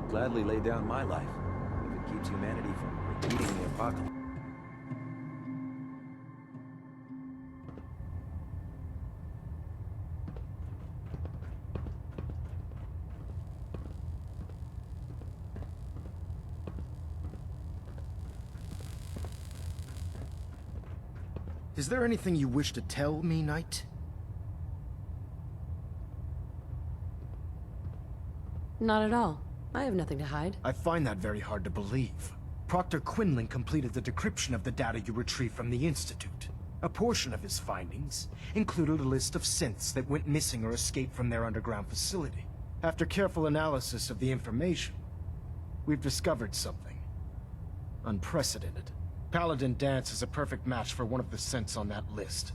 I'd gladly lay down my life if it keeps humanity from repeating the apocalypse. Is there anything you wish to tell me, Knight? Not at all. I have nothing to hide. I find that very hard to believe. Proctor Quinlan completed the decryption of the data you retrieved from the Institute. A portion of his findings included a list of synths that went missing or escaped from their underground facility. After careful analysis of the information, we've discovered something unprecedented. Paladin Danse is a perfect match for one of the synths on that list.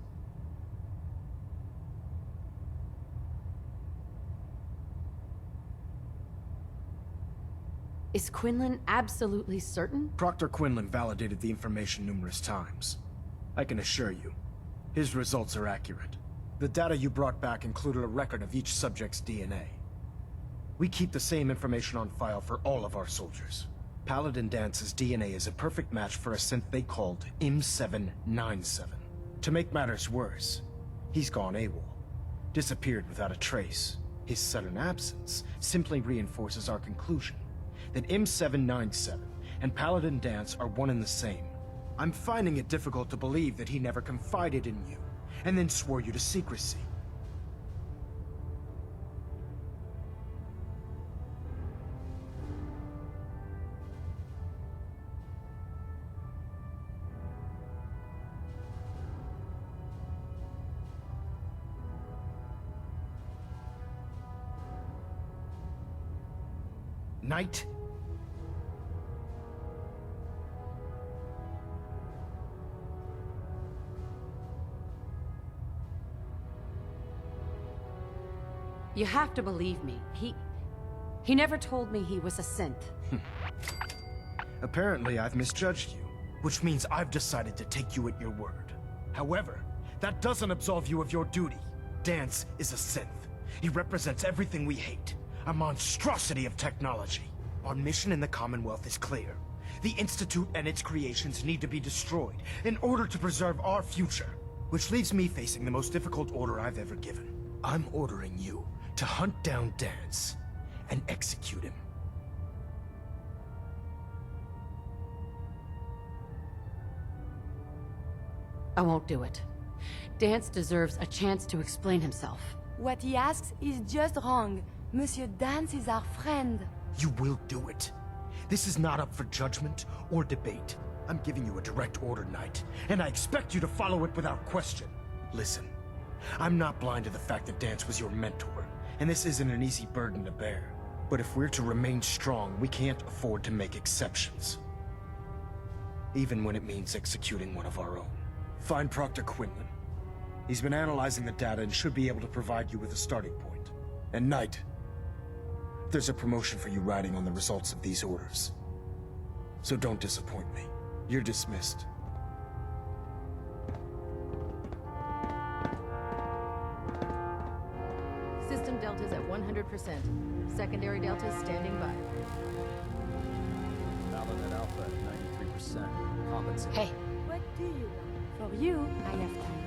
Is Quinlan absolutely certain? Proctor Quinlan validated the information numerous times. I can assure you, his results are accurate. The data you brought back included a record of each subject's DNA. We keep the same information on file for all of our soldiers. Paladin Danse's DNA is a perfect match for a synth they called M797. To make matters worse, he's gone AWOL. Disappeared without a trace. His sudden absence simply reinforces our conclusion that M797 and Paladin Danse are one and the same. I'm finding it difficult to believe that he never confided in you, and then swore you to secrecy. Knight? You have to believe me. He never told me he was a synth. Apparently, I've misjudged you, which means I've decided to take you at your word. However, that doesn't absolve you of your duty. Danse is a synth. He represents everything we hate. A monstrosity of technology. Our mission in the Commonwealth is clear. The Institute and its creations need to be destroyed in order to preserve our future. Which leaves me facing the most difficult order I've ever given. I'm ordering you to hunt down Danse and execute him. I won't do it. Danse deserves a chance to explain himself. What he asks is just wrong. Monsieur Danse is our friend. You will do it. This is not up for judgment or debate. I'm giving you a direct order, Knight, and I expect you to follow it without question. Listen, I'm not blind to the fact that Danse was your mentor, and this isn't an easy burden to bear. But if we're to remain strong, we can't afford to make exceptions. Even when it means executing one of our own. Find Proctor Quinlan. He's been analyzing the data and should be able to provide you with a starting point. And Knight, there's a promotion for you riding on the results of these orders. So don't disappoint me. You're dismissed. System deltas at 100%. Secondary deltas standing by. Paladin Alpha at 93%. Compensate. Hey, What do you want? For you, I have time.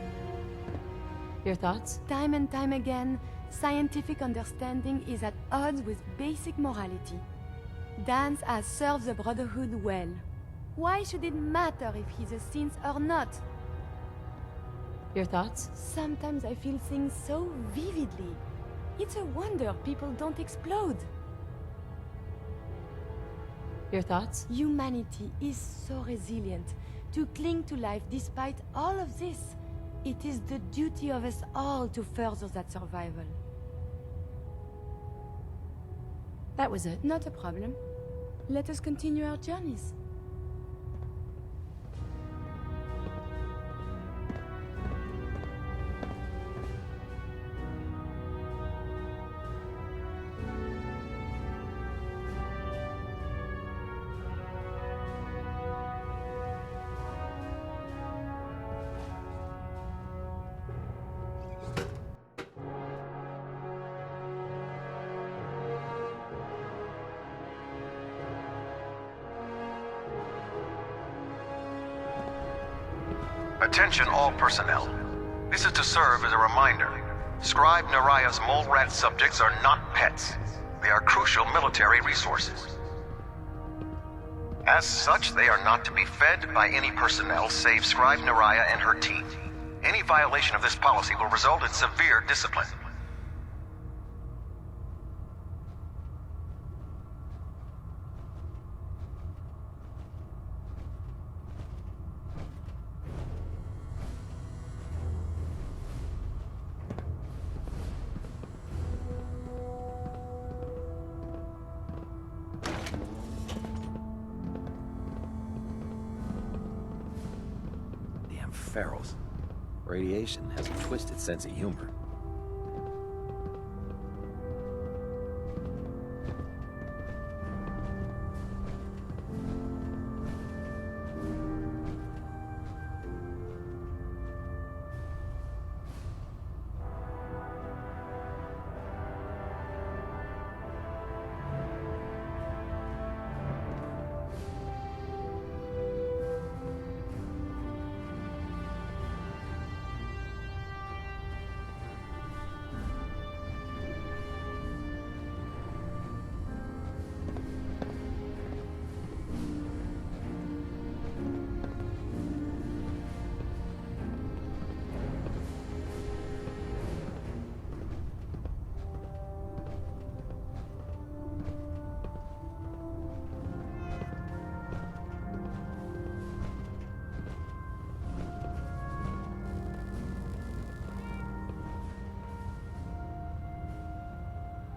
your thoughts? Time and time again, scientific understanding is at odds with basic morality. Danse has served the Brotherhood well. Why should it matter if he's a synth or not? Your thoughts? Sometimes I feel things so vividly. It's a wonder people don't explode. Your thoughts? Humanity is so resilient to cling to life despite all of this. It is the duty of us all to further that survival. That was it. Not a problem. Let us continue our journeys. Attention all personnel. This is to serve as a reminder. Scribe Naraya's mole rat subjects are not pets. They are crucial military resources. As such, they are not to be fed by any personnel save Scribe Naraya and her team. Any violation of this policy will result in severe discipline. Damn ferals. Radiation has a twisted sense of humor.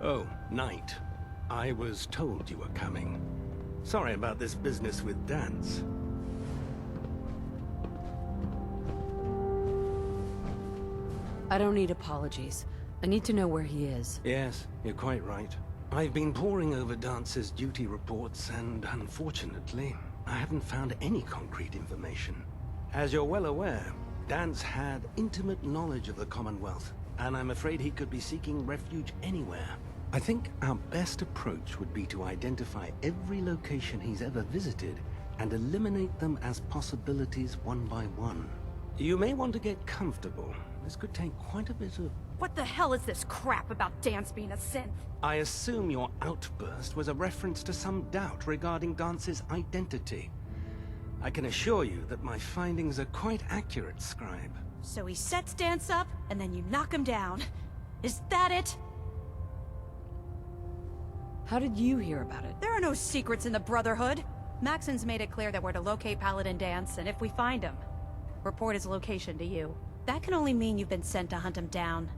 Oh, Knight. I was told you were coming. Sorry about this business with Danse. I don't need apologies. I need to know where he is. Yes, you're quite right. I've been poring over Dance's duty reports, and unfortunately, I haven't found any concrete information. As you're well aware, Danse had intimate knowledge of the Commonwealth, and I'm afraid he could be seeking refuge anywhere. I think our best approach would be to identify every location he's ever visited and eliminate them as possibilities one by one. You may want to get comfortable. This could take quite a bit of... What the hell is this crap about Danse being a synth? I assume your outburst was a reference to some doubt regarding Dance's identity. I can assure you that my findings are quite accurate, Scribe. So he sets Danse up, and then you knock him down. Is that it? How did you hear about it? There are no secrets in the Brotherhood. Maxon's made it clear that we're to locate Paladin Danse, and if we find him, report his location to you. That can only mean you've been sent to hunt him down.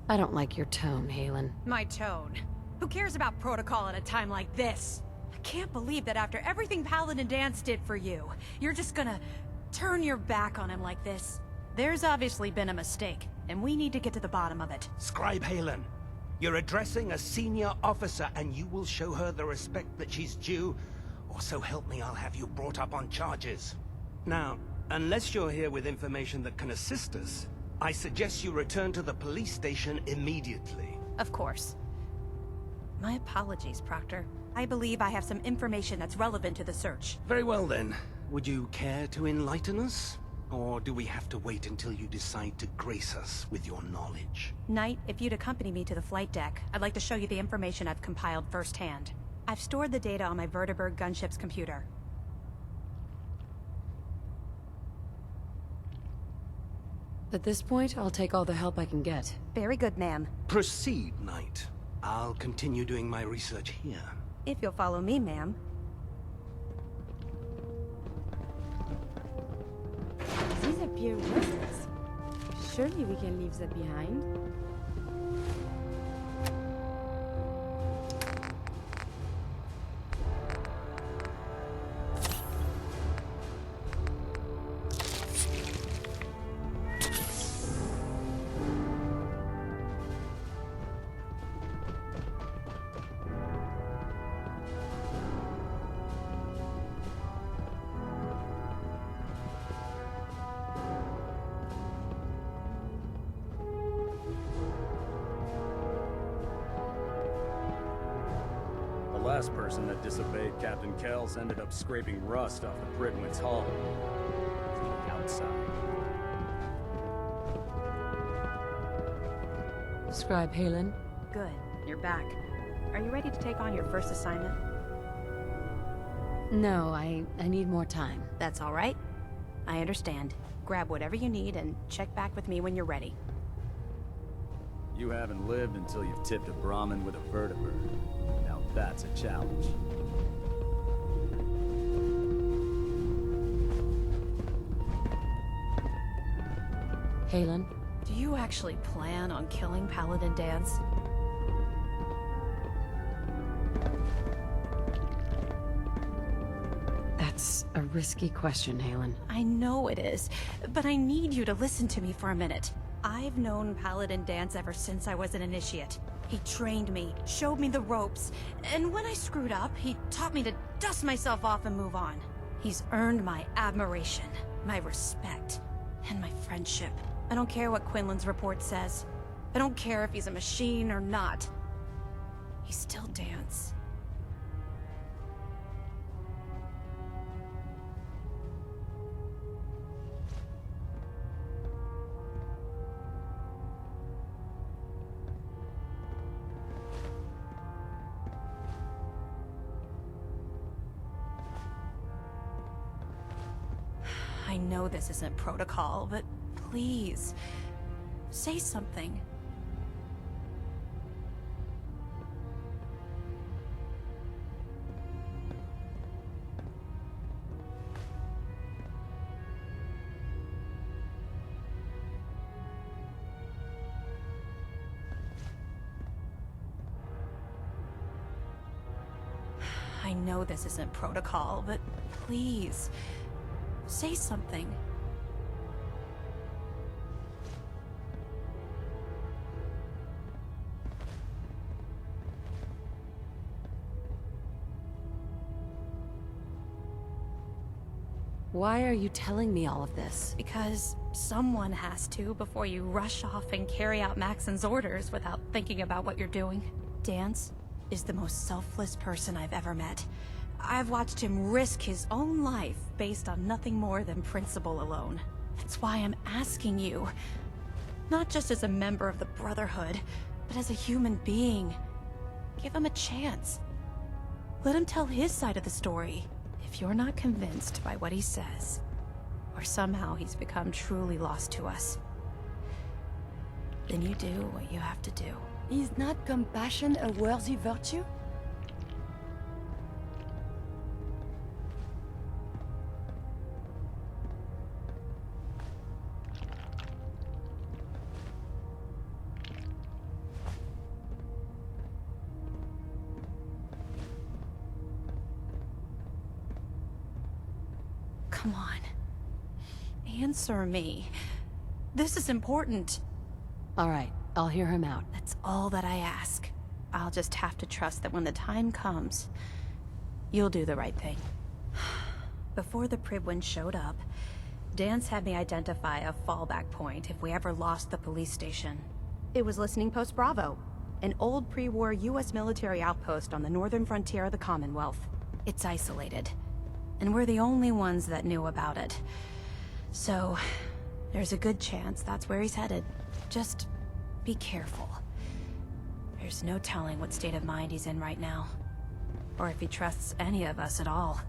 I don't like your tone, Haylen. My tone. Who cares about protocol at a time like this? I can't believe that after everything Paladin Danse did for you, you're just gonna turn your back on him like this. There's obviously been a mistake, and we need to get to the bottom of it. Scribe Haylen, you're addressing a senior officer, and you will show her the respect that she's due, or so help me, I'll have you brought up on charges. Now, unless you're here with information that can assist us, I suggest you return to the police station immediately. Of course. My apologies, Proctor. I believe I have some information that's relevant to the search. Very well then. Would you care to enlighten us? Or do we have to wait until you decide to grace us with your knowledge? Knight, if you'd accompany me to the flight deck, I'd like to show you the information I've compiled firsthand. I've stored the data on my Vertibird gunship's computer. At this point, I'll take all the help I can get. Very good, ma'am. Proceed, Knight. I'll continue doing my research here. If you'll follow me, ma'am. These appear worthless. Surely we can leave that behind. last person that disobeyed Captain Kells ended up scraping rust off the Pridwin's hull. From the outside. Scribe Halen? Good. You're back. Are you ready to take on your first assignment? No, I need more time. That's all right. I understand. Grab whatever you need and check back with me when you're ready. You haven't lived until you've tipped a Brahmin with a vertibird. Now that's a challenge. Halen? Do you actually plan on killing Paladin Danse? That's a risky question, Halen. I know it is, but I need you to listen to me for a minute. I've known Paladin Danse ever since I was an initiate. He trained me, showed me the ropes, and when I screwed up, he taught me to dust myself off and move on. He's earned my admiration, my respect, and my friendship. I don't care what Quinlan's report says. I don't care if he's a machine or not. He's still Danse. I know this isn't protocol, but please, say something. I know this isn't protocol, but please, say something. Why are you telling me all of this? Because someone has to before you rush off and carry out Maxon's orders without thinking about what you're doing. Danse is the most selfless person I've ever met. I've watched him risk his own life based on nothing more than principle alone. That's why I'm asking you, not just as a member of the Brotherhood, but as a human being. Give him a chance. Let him tell his side of the story. If you're not convinced by what he says, or somehow he's become truly lost to us, then you do what you have to do. Is not compassion a worthy virtue? Come on. Answer me. This is important. All right, I'll hear him out. That's all that I ask. I'll just have to trust that when the time comes, you'll do the right thing. Before the Pridwin showed up, Danse had me identify a fallback point if we ever lost the police station. It was Listening Post Bravo, an old pre-war US military outpost on the northern frontier of the Commonwealth. It's isolated, and we're the only ones that knew about it. So, there's a good chance that's where he's headed. Just be careful. There's no telling what state of mind he's in right now, or if he trusts any of us at all.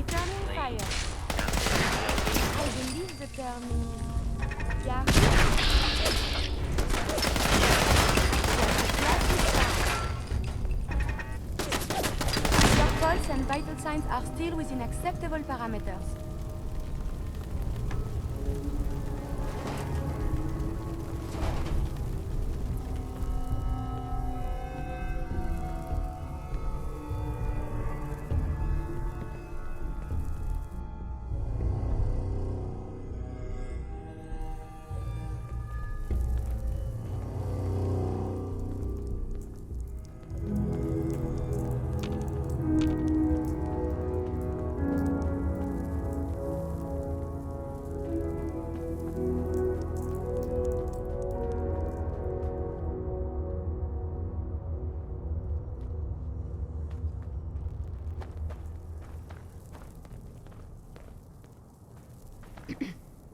Returning fire. I believe the term is Yahoo. Your pulse and vital signs are still within acceptable parameters.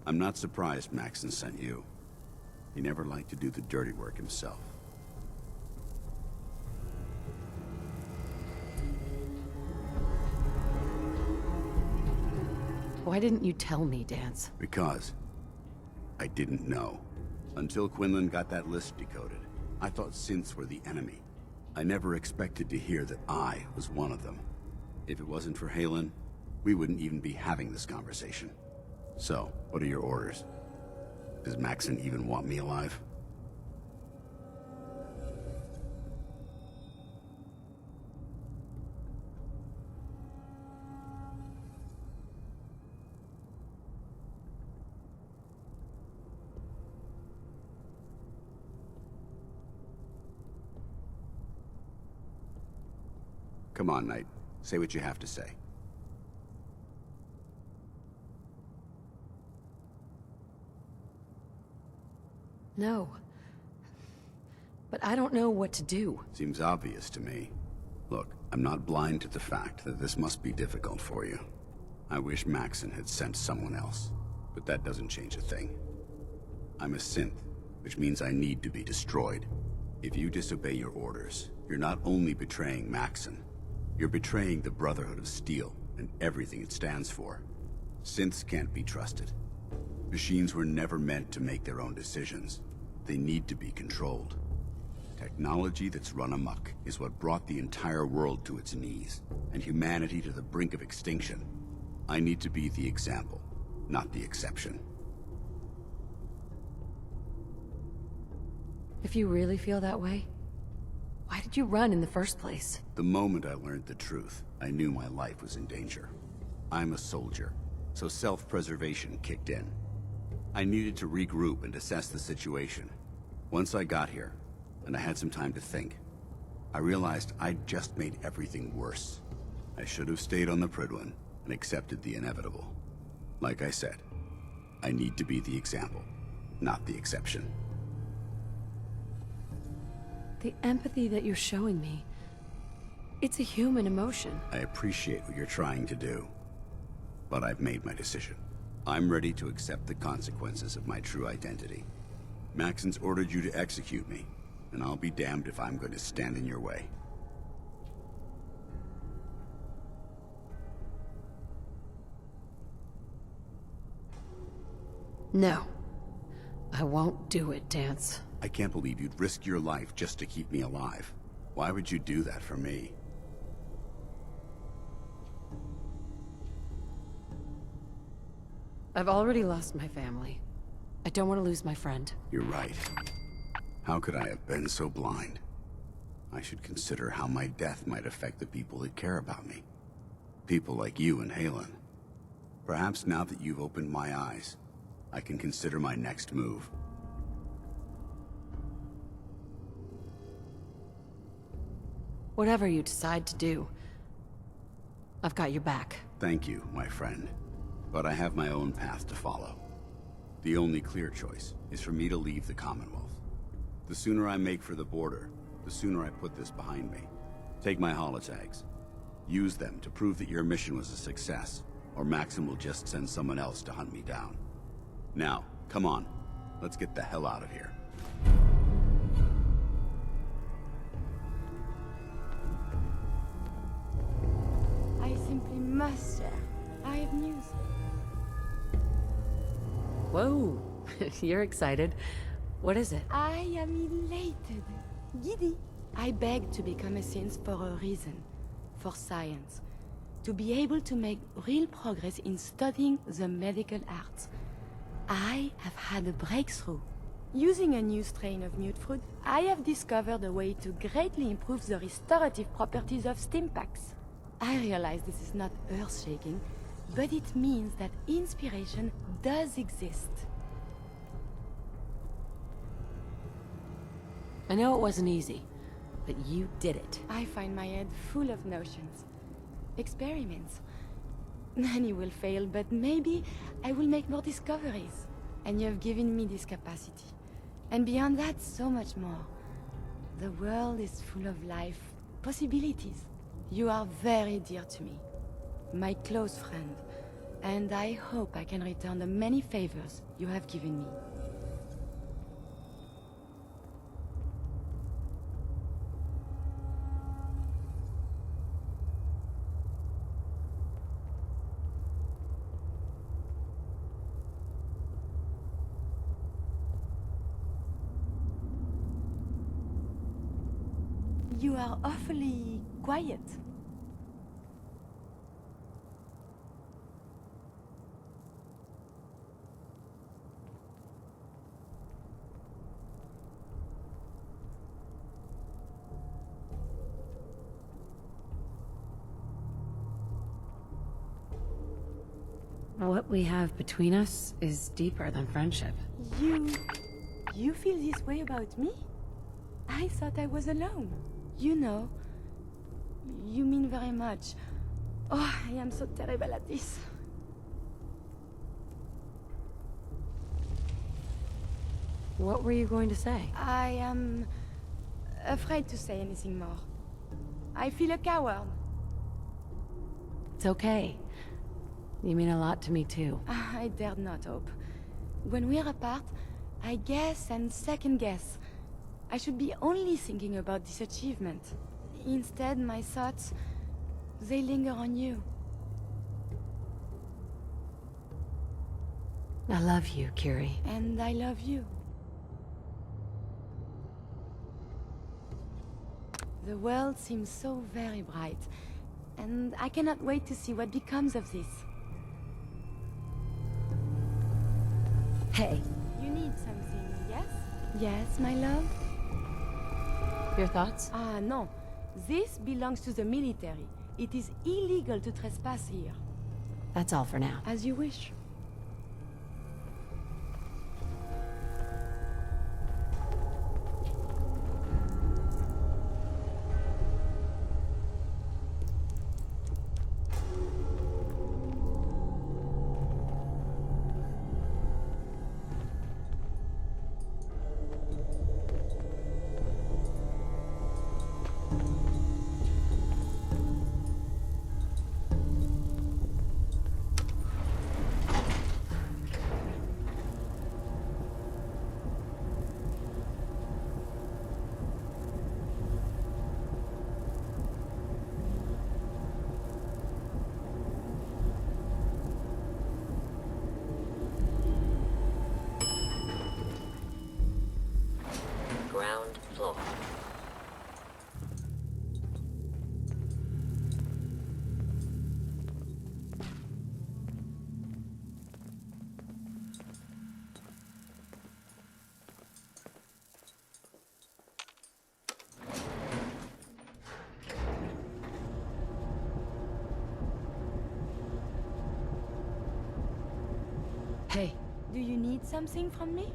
I'm not surprised Maxson sent you. He never liked to do the dirty work himself. Why didn't you tell me, Dance? Because I didn't know. Until Quinlan got that list decoded, I thought synths were the enemy. I never expected to hear that I was one of them. If it wasn't for Haylen, we wouldn't even be having this conversation. So, what are your orders? Does Maxson even want me alive? Come on, Knight. Say what you have to say. No. But I don't know what to do. Seems obvious to me. Look, I'm not blind to the fact that this must be difficult for you. I wish Maxson had sent someone else, but that doesn't change a thing. I'm a synth, which means I need to be destroyed. If you disobey your orders, you're not only betraying Maxson, you're betraying the Brotherhood of Steel and everything it stands for. Synths can't be trusted. Machines were never meant to make their own decisions. They need to be controlled. Technology that's run amok is what brought the entire world to its knees, and humanity to the brink of extinction. I need to be the example, not the exception. If you really feel that way, why did you run in the first place? The moment I learned the truth, I knew my life was in danger. I'm a soldier, so self-preservation kicked in. I needed to regroup and assess the situation. Once I got here, and I had some time to think, I realized I'd just made everything worse. I should have stayed on the Prydwen and accepted the inevitable. Like I said, I need to be the example, not the exception. The empathy that you're showing me, it's a human emotion. I appreciate what you're trying to do, but I've made my decision. I'm ready to accept the consequences of my true identity. Maxson's ordered you to execute me, and I'll be damned if I'm going to stand in your way. No. I won't do it, Dance. I can't believe you'd risk your life just to keep me alive. Why would you do that for me? I've already lost my family. I don't want to lose my friend. You're right. How could I have been so blind? I should consider how my death might affect the people that care about me. People like you and Haylen. Perhaps now that you've opened my eyes, I can consider my next move. Whatever you decide to do, I've got your back. Thank you, my friend. But I have my own path to follow. The only clear choice is for me to leave the Commonwealth. The sooner I make for the border, the sooner I put this behind me. Take my holotags. Use them to prove that your mission was a success, or Maxson will just send someone else to hunt me down. Now, come on. Let's get the hell out of here. I simply must share. good news. Whoa, you're excited. What is it? I am elated. Giddy. I begged to become a synth for a reason. For science. To be able to make real progress in studying the medical arts. I have had a breakthrough. Using a new strain of mutfruit, I have discovered a way to greatly improve the restorative properties of Stimpaks. I realize this is not earth-shaking, but it means that inspiration does exist. I know it wasn't easy, but you did it. I find my head full of notions. Experiments. Many will fail, but maybe I will make more discoveries. And you have given me this capacity. And beyond that, so much more. The world is full of life, possibilities. You are very dear to me. My close friend. And I hope I can return the many favors you have given me. You are awfully quiet. What we have between us is deeper than friendship. You feel this way about me? I thought I was alone. You know, you mean very much. Oh, I am so terrible at this. What were you going to say? I am afraid to say anything more. I feel a coward. It's okay. You mean a lot to me too. I dared not hope. When we're apart, I guess and second guess. I should be only thinking about this achievement. Instead, my thoughts, they linger on you. I love you, Curie. And I love you. The world seems so very bright, and I cannot wait to see what becomes of this. Hey. You need something, yes? Yes, my love? Your thoughts? Ah, no. This belongs to the military. It is illegal to trespass here. That's all for now. As you wish. Ground floor. Hey, do you need something from me?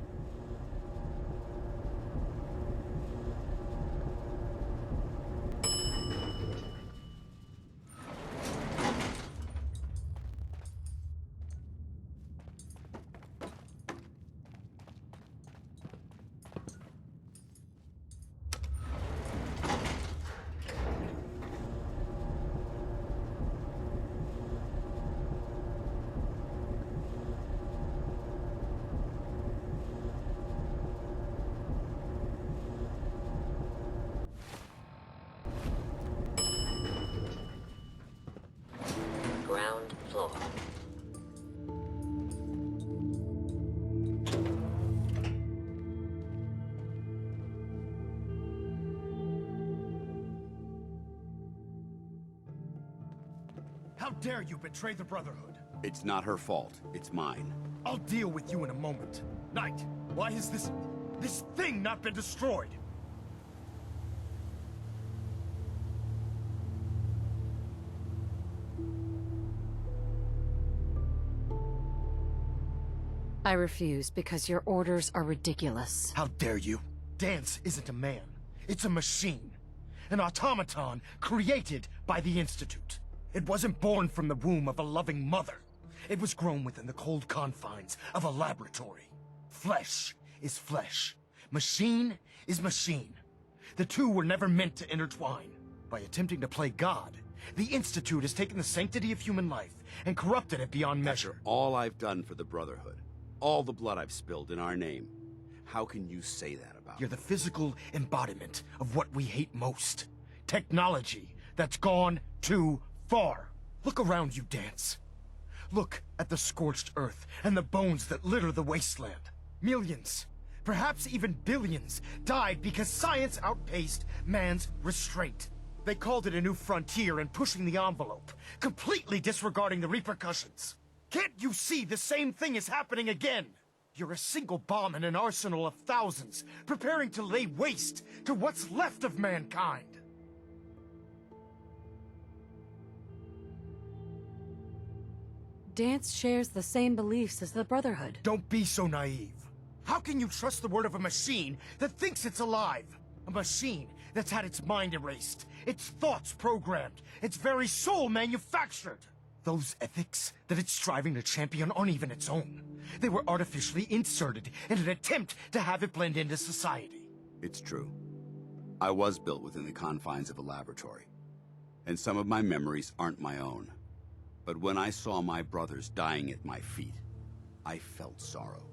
How dare you betray the Brotherhood? It's not her fault. It's mine. I'll deal with you in a moment. Knight, why has this thing not been destroyed? I refuse because your orders are ridiculous. How dare you? Dance isn't a man. It's a machine. An automaton created by the Institute. It wasn't born from the womb of a loving mother. It was grown within the cold confines of a laboratory. Flesh is flesh. Machine is machine. The two were never meant to intertwine. By attempting to play God, the Institute has taken the sanctity of human life and corrupted it beyond measure. After all I've done for the Brotherhood, all the blood I've spilled in our name, how can you say that about You're me? the physical embodiment of what we hate most. Technology that's gone too far. Look around you, Dance. Look at the scorched earth and the bones that litter the wasteland. Millions, perhaps even billions, died because science outpaced man's restraint. They called it a new frontier and pushing the envelope, completely disregarding the repercussions. Can't you see the same thing is happening again? You're a single bomb in an arsenal of thousands, preparing to lay waste to what's left of mankind. Dance shares the same beliefs as the Brotherhood. Don't be so naive. How can you trust the word of a machine that thinks it's alive? A machine that's had its mind erased, its thoughts programmed, its very soul manufactured. Those ethics that it's striving to champion aren't even its own. They were artificially inserted in an attempt to have it blend into society. It's true. I was built within the confines of a laboratory, and some of my memories aren't my own. But when I saw my brothers dying at my feet, I felt sorrow.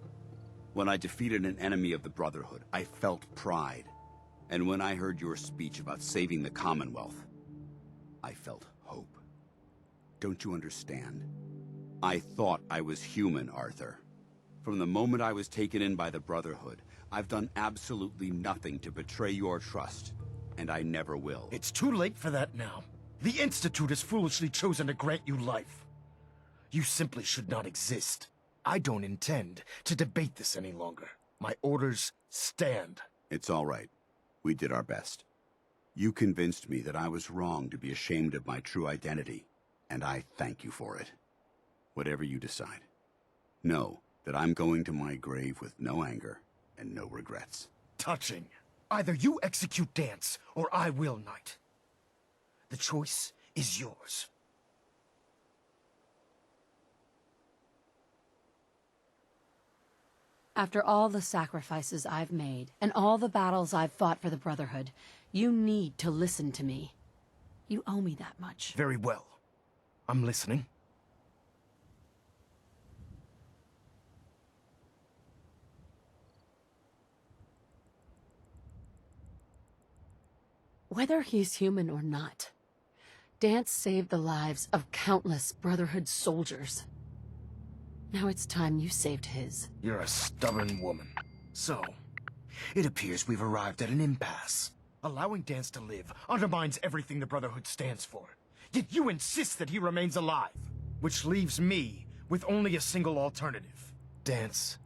When I defeated an enemy of the Brotherhood, I felt pride. And when I heard your speech about saving the Commonwealth, I felt hope. Don't you understand? I thought I was human, Arthur. From the moment I was taken in by the Brotherhood, I've done absolutely nothing to betray your trust, and I never will. It's too late for that now. The Institute has foolishly chosen to grant you life. You simply should not exist. I don't intend to debate this any longer. My orders stand. It's all right. We did our best. You convinced me that I was wrong to be ashamed of my true identity, and I thank you for it. Whatever you decide, know that I'm going to my grave with no anger and no regrets. Touching. Either you execute Dance, or I will, Knight. The choice is yours. After all the sacrifices I've made, and all the battles I've fought for the Brotherhood, you need to listen to me. You owe me that much. Very well. I'm listening. Whether he's human or not, Dance saved the lives of countless Brotherhood soldiers. Now it's time you saved his. You're a stubborn woman. So, it appears we've arrived at an impasse. Allowing Dance to live undermines everything the Brotherhood stands for. Yet you insist that he remains alive, which leaves me with only a single alternative. Dance,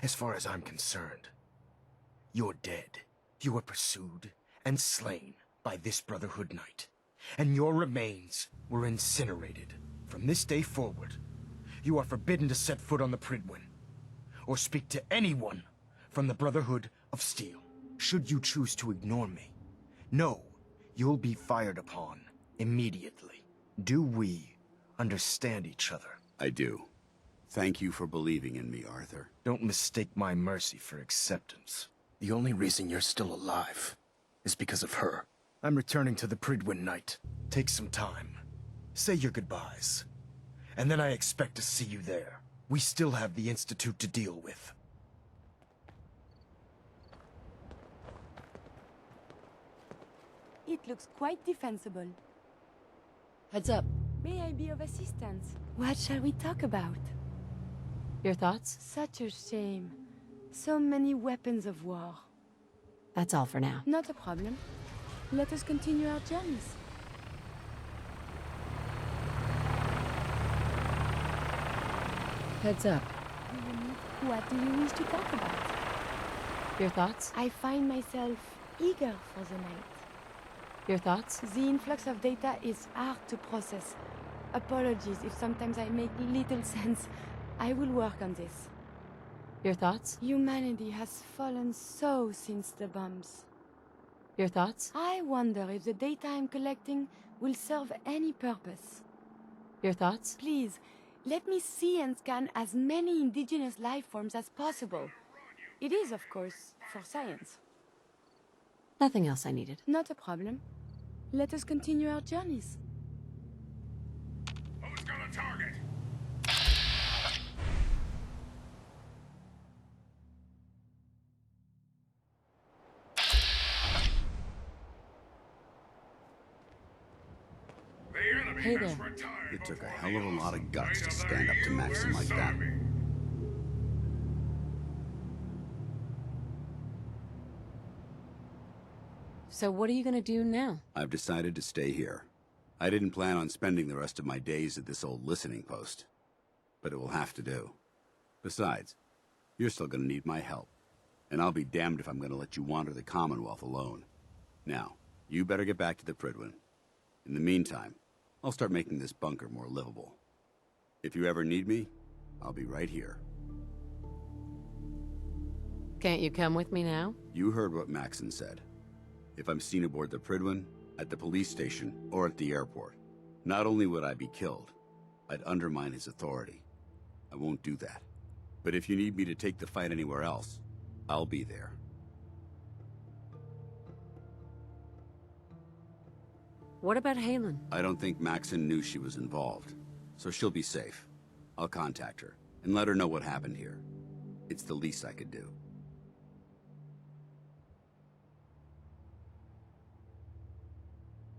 as far as I'm concerned, you're dead. You were pursued and slain by this Brotherhood Knight, and your remains were incinerated. From this day forward, you are forbidden to set foot on the Prydwen, or speak to anyone from the Brotherhood of Steel. Should you choose to ignore me, know you'll be fired upon immediately. Do we understand each other? I do. Thank you for believing in me, Arthur. Don't mistake my mercy for acceptance. The only reason you're still alive is because of her. I'm returning to the Prydwen Knight. Take some time. Say your goodbyes. And then I expect to see you there. We still have the Institute to deal with. It looks quite defensible. Heads up. May I be of assistance? What shall we talk about? Your thoughts? Such a shame. So many weapons of war. That's all for now. Not a problem. Let us continue our journeys. Heads up. What do you wish to talk about? Your thoughts? I find myself eager for the night. Your thoughts? The influx of data is hard to process. Apologies if sometimes I make little sense. I will work on this. Your thoughts? Humanity has fallen so since the bombs. Your thoughts? I wonder if the data I'm collecting will serve any purpose. Your thoughts? Please, let me see and scan as many indigenous life forms as possible. It is, of course, for science. Nothing else I needed. Not a problem. Let us continue our journeys. Who's gonna target? The enemy Hey has there. retired. It took a before hell the of a lot of Oath. guts to Wait till stand up to you Maxim like will that. serve me. So what are you gonna do now? I've decided to stay here. I didn't plan on spending the rest of my days at this old listening post, but it will have to do. Besides, you're still gonna need my help, and I'll be damned if I'm gonna let you wander the Commonwealth alone. Now, you better get back to the Prydwen. In the meantime, I'll start making this bunker more livable. If you ever need me, I'll be right here. Can't you come with me now? You heard what Maxon said. If I'm seen aboard the Prydwen, at the police station, or at the airport, not only would I be killed, I'd undermine his authority. I won't do that. But if you need me to take the fight anywhere else, I'll be there. What about Halen? I don't think Maxon knew she was involved, so she'll be safe. I'll contact her, and let her know what happened here. It's the least I could do.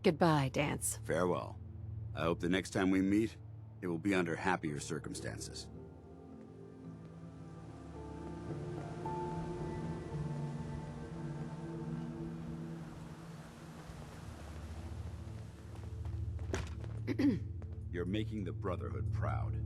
Goodbye, Dance. Farewell. I hope the next time we meet, it will be under happier circumstances. You're making the Brotherhood proud.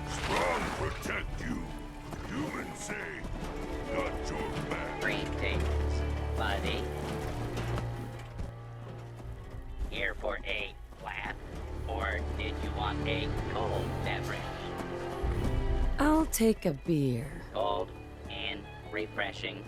Strong protect you. Humans say, got your back. Greetings, buddy. Here for a laugh? Or did you want a cold beverage? I'll take a beer. Cold and refreshing.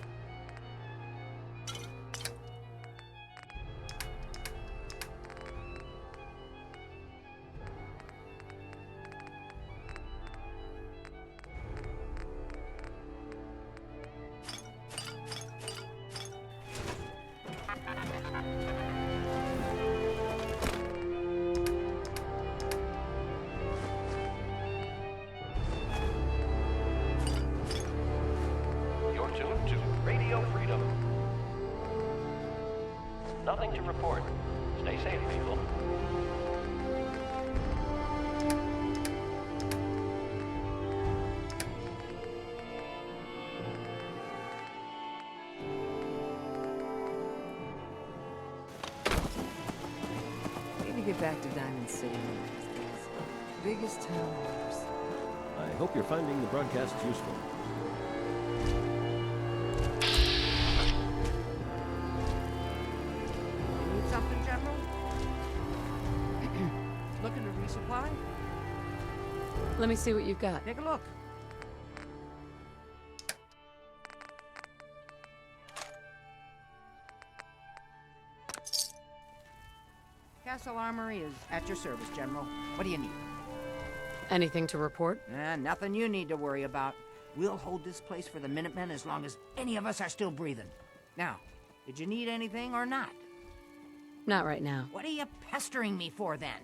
Nothing to report. Stay safe, people. Need to get back to Diamond City one of these days. Biggest town on Earth. I hope you're finding the broadcasts useful. Need something, General? Looking to resupply? Let me see what you've got. Take a look. Castle Armory is at your service, General. What do you need? Anything to report? Nothing you need to worry about. We'll hold this place for the Minutemen as long as any of us are still breathing. Now, did you need anything or not? Not right now. What are you pestering me for, then?